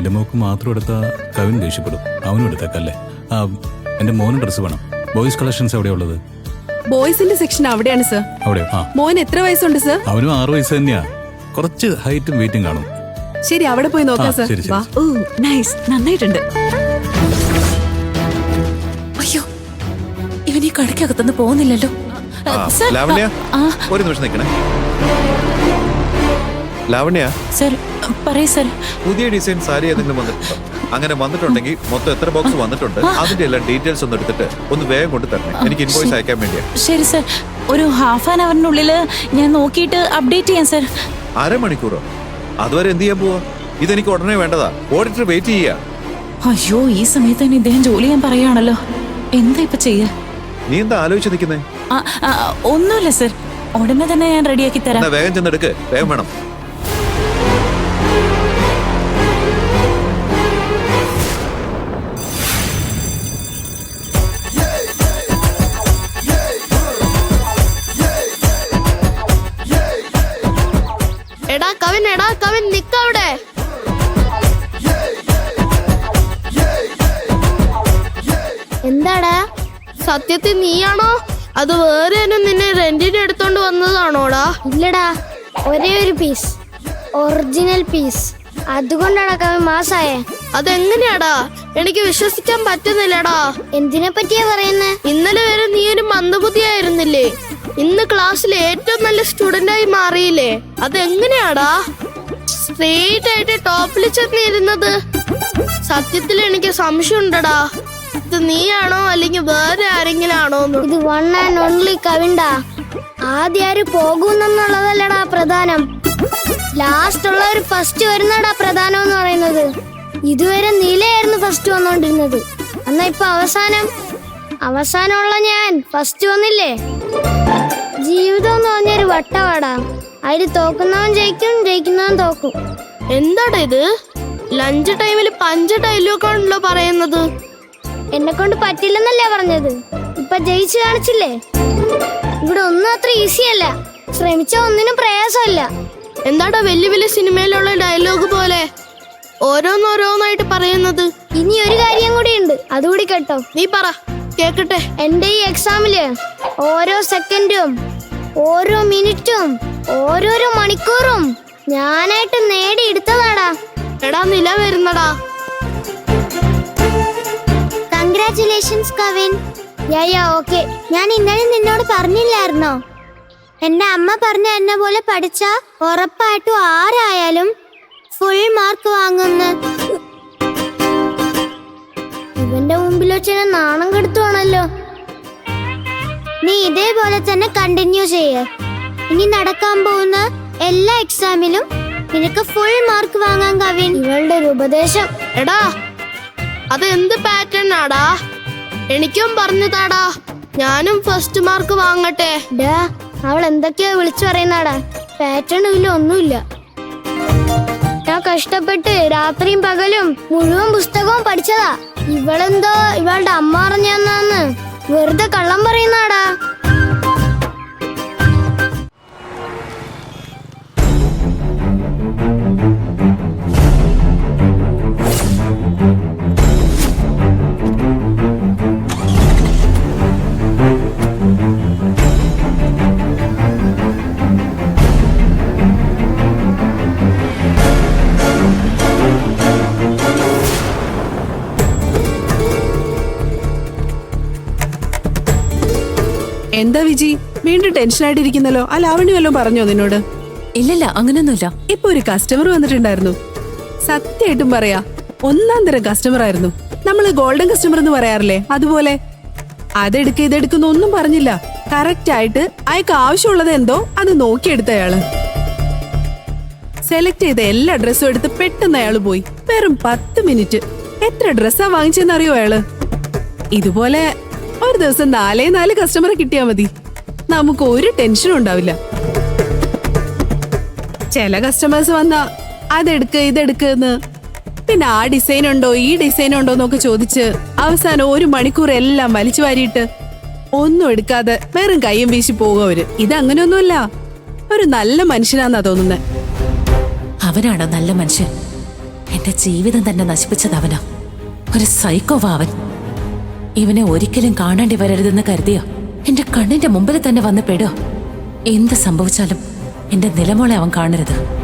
എന്റെ മോക്ക് മാത്രം എടുത്ത കവിൻ ദേഷ്യപ്പെടും. അവനും എടുത്തേക്കല്ലേ. ആ എന്റെ മോന് ഡ്രസ്സ് വേണം. ബോയ്സ് കളക്ഷൻസ് എവിടെയാ ഉള്ളത്? ബോയ്സിന്റെ സെക്ഷൻ അവിടെയാണ് സർ. അവിടെയോ? ആ മോൻ എത്ര വയസ്സുണ്ട് സർ? അവനും 6 വയസ്സ് തന്നെയാ. കുറച്ച് ഹൈറ്റും വെയിറ്റും കാണും. ശരി, അവിടെ പോയി നോക്കാം സർ. ശരി, ശരി. വാ. ഓ നൈസ്, നന്നായിട്ടുണ്ട്. അയ്യോ, ഇവൻ ഈ കടക്കകത്തുനിന്ന് പോകുന്നില്ലല്ലോ. സർ, ലാവണ്യ, ആ, ഒരു നിമിഷം നിൽക്കണേ. ലാവണ്യ, സർ പറയൂ സർ. പുതിയ ഡിസൈൻ സാരി ഏതെങ്കിലും വന്നിട്ടുണ്ടോ? അങ്ങനെ വന്നിട്ടുണ്ടെങ്കിൽ മൊത്തം എത്ര ബോക്സ് വന്നിട്ടുണ്ട് അതിന്റെ എല്ലാം ഡീറ്റെയിൽസ് ഒന്ന് എടുത്തിട്ട് ഒന്ന് വേഗം കൊണ്ട് തരണേ. എനിക്ക് ഇൻവോയ്സ് അയക്കാൻ വേണ്ടിയാ. ശരി സർ, ഒരു ഹാഫ് ആൻ അവറിനുള്ളിൽ ഞാൻ നോക്കിയിട്ട് അപ്ഡേറ്റ് ചെയ്യാം സർ. അരമണിക്കൂറോ? അതുവരെ എന്ത് ചെയ്യാൻ പോവാ? ഇതെനിക്ക് ഉടനെ വേണ്ടതാ. ഓഡിറ്റർ വെയിറ്റ് ചെയ്യാ. അയ്യോ, ഈ സമയത്ത് തന്നെ ഇദ്ദേഹം ജോലി ചെയ്യാൻ പറയുകയാണല്ലോ. എന്താ ഇപ്പൊ ചെയ്യാ? നീ എന്താ ആലോചിച്ച് നിൽക്കുന്നേ? ഒന്നുമില്ല സർ, ഉടനെ തന്നെ ഞാൻ റെഡിയാക്കി തരാം. എന്നാ വേഗം ചെന്നെടുക്ക്, വേഗം വേണം. എടാ കവിൻ നിക്കവിടെ. എന്താടാ, സത്യത്തിൽ നീയാണോ അത് വേറെ നിന്നെ റെന്റിന് എടുത്തോണ്ട് വന്നതാണോടാ? ഇല്ലടാ, ഒരേ ഒരു പീസ്, ഒറിജിനൽ പീസ്. അതുകൊണ്ടാണ് കവി മാസായേ. അതെങ്ങനെയാടാ? എനിക്ക് വിശ്വസിക്കാൻ പറ്റുന്നില്ലടാ. എന്തിനെ പറ്റിയാ പറയുന്നേ? ഇന്നലെ വരെ നീ ഒരു മന്ദബുദ്ധിയായിരുന്നില്ലേ? ഇന്ന് ക്ലാസ്സിലെ ഏറ്റവും നല്ല സ്റ്റുഡന്റ് ആയി മാറിയില്ലേ? അതെങ്ങനെയാടാ സ്ട്രെയിറ്റ് ആയിട്ട് ടോപ്പിൽ ചെന്നിരുന്നത്? സത്യത്തിൽ എനിക്ക് സംശയമുണ്ടടാ, ഇത് നീയാണോ അല്ലെങ്കിൽ വേറെ ആരെങ്കിലും ആണോ? ഇത് വൺ ആൻഡ് ഓൺലി കവിണ്ടാ. ആദ്യം ആര് പോകുന്നുള്ളതല്ലടാ പ്രധാനം, ലാസ്റ്റ് ഉള്ളവർ ഫസ്റ്റ് വരുന്നടാ പ്രധാനം എന്ന് പറയുന്നത്. ഇതുവരെ നിലയായിരുന്നു ഫസ്റ്റ് വന്നോണ്ടിരുന്നത്. എന്നാ ഇപ്പൊ അവസാനമുള്ള ഞാൻ ഫസ്റ്റ് വന്നില്ലേ? ജീവിതം എന്ന് പറഞ്ഞൊരു വട്ടവാടാ. അതിൽ തോക്കുന്നവൻ ജയിക്കും, ജയിക്കുന്നവൻ തോക്കും. എന്താടാ ഇത്? ലഞ്ച് ടൈമിൽ പഞ്ച ഡയലോഗാണല്ലോ പറയുന്നത്. എന്നെ കൊണ്ട് പറ്റില്ലെന്നല്ലേ പറഞ്ഞത്? ഇപ്പൊ ജയിച്ചു കാണിച്ചില്ലേ? ഇവിടെ ഒന്നും അത്ര ഈസി അല്ല, ശ്രമിച്ച ഒന്നിനും പ്രയാസമല്ല. എന്താടാ വലിയ വലിയ സിനിമയിലുള്ള ഡയലോഗ് പോലെ ഓരോന്നോരോന്നായിട്ട് പറയുന്നത്? ഇനി ഒരു കാര്യം കൂടി ഉണ്ട്, അതുകൂടി കേട്ടോ. നീ പറ, കേക്കട്ടെ. എന്റെ ഈ എക്സാമില് ഓരോ സെക്കൻഡും, ഓരോ മിനിറ്റും, ഓരോരോ മണിക്കൂറും ഞാനായിട്ട് നേടിയെടുത്തതാടാ. എടാ നില വരുന്നടാ. കൺഗ്രാറ്റുലേഷൻസ് കവിൻ. Yeah okay. ഞാൻ ഇന്നലെ നിന്നോട് പറഞ്ഞില്ലായിരുന്നോ, എന്റെ അമ്മ പറഞ്ഞ എന്നെ പോലെ പഠിച്ചാ ഉറപ്പായിട്ടും ആരായാലും ഫുൾ മാർക്ക് വാങ്ങുന്ന. ഇവന്റെ മുമ്പിൽ വെച്ച് നാണം കെടുത്തുവാണല്ലോ. നീ ഇതേപോലെ തന്നെ കണ്ടിന്യൂ ചെയ്യ്. ഇനി നടക്കാൻ പോകുന്ന എല്ലാ എക്സാമിലും നിനക്ക് ഫുൾ മാർക്ക് വാങ്ങാൻ കവിൻ. ഇവളുടെ ഒരു ഉപദേശം. എടാ അത് എന്ത് പാറ്റേൺ ആടാ? എനിക്കും പറഞ്ഞു താടാ, ഞാനും ഫസ്റ്റ് മാർക്ക് വാങ്ങട്ടെ. ഡാ, അവൾ എന്തൊക്കെയോ വിളിച്ചു പറയുന്നാടാ. പാറ്റേണും ഇല്ല, ഒന്നുമില്ല. ഞാൻ കഷ്ടപ്പെട്ട് രാത്രിയും പകലും മുഴുവൻ പുസ്തകവും പഠിച്ചതാ. ഇവളെന്തോ ഇവളുടെ അമ്മ പറഞ്ഞാന്ന് വെറുതെ കള്ളം പറയുന്നാടാ. എന്താ വിജി, വീണ്ടും ടെൻഷൻ ആയിട്ടിരിക്കുന്നല്ലോ? ആ ലാവണ്യ വല്ലതും പറഞ്ഞോ നിന്നോട്? ഇല്ലല്ല, അങ്ങനെയൊന്നുമില്ല. ഇപ്പൊ ഒരു കസ്റ്റമർ വന്നിട്ടുണ്ടായിരുന്നു. സത്യമായിട്ടും പറയാ, ഒന്നാം തരം കസ്റ്റമർ ആയിരുന്നു. നമ്മള് ഗോൾഡൻ കസ്റ്റമർ എന്ന് പറയാറില്ലേ, അതുപോലെ. അതെടുക്ക ഇതെടുക്കുന്ന ഒന്നും പറഞ്ഞില്ല. കറക്റ്റ് ആയിട്ട് അയാൾക്ക് ആവശ്യമുള്ളത് എന്തോ അത് നോക്കിയെടുത്ത അയാള്. സെലക്ട് ചെയ്ത എല്ലാ ഡ്രസ്സും എടുത്ത് പെട്ടെന്ന് അയാള് പോയി. വെറും 10 മിനിറ്റ്. എത്ര ഡ്രസ്സാ വാങ്ങിച്ചെന്നറിയോ അയാള്? ഇതുപോലെ ഒരു ദിവസം 4 കസ്റ്റമറെ കിട്ടിയാ മതി, നമുക്ക് ഒരു ടെൻഷനും ഉണ്ടാവില്ല. ചില കസ്റ്റമേഴ്സ് വന്നാ അതെടുക്ക് ഇതെടുക്കെന്ന്, പിന്നെ ആ ഡിസൈൻ ഉണ്ടോ ഈ ഡിസൈൻ ഉണ്ടോ എന്നൊക്കെ ചോദിച്ച് അവസാനം 1 മണിക്കൂർ എല്ലാം വലിച്ചു വാരിയിട്ട് ഒന്നും എടുക്കാതെ വെറും കയ്യും വീശി പോകും അവര്. ഇതങ്ങനെയൊന്നുമല്ല, ഒരു നല്ല മനുഷ്യനാന്നാ തോന്നുന്നത്. അവനാണോ നല്ല മനുഷ്യൻ? എന്റെ ജീവിതം തന്നെ നശിപ്പിച്ചത് അവനാ. ഒരു സൈക്കോവാ അവൻ. ഇവനെ ഒരിക്കലും കാണേണ്ടി വരരുതെന്ന് കരുതിയോ എന്റെ കണ്ണിന്റെ മുമ്പിൽ തന്നെ വന്ന് പെടുക. എന്ത് സംഭവിച്ചാലും എന്റെ നിലമോളെ അവൻ കാണരുത്.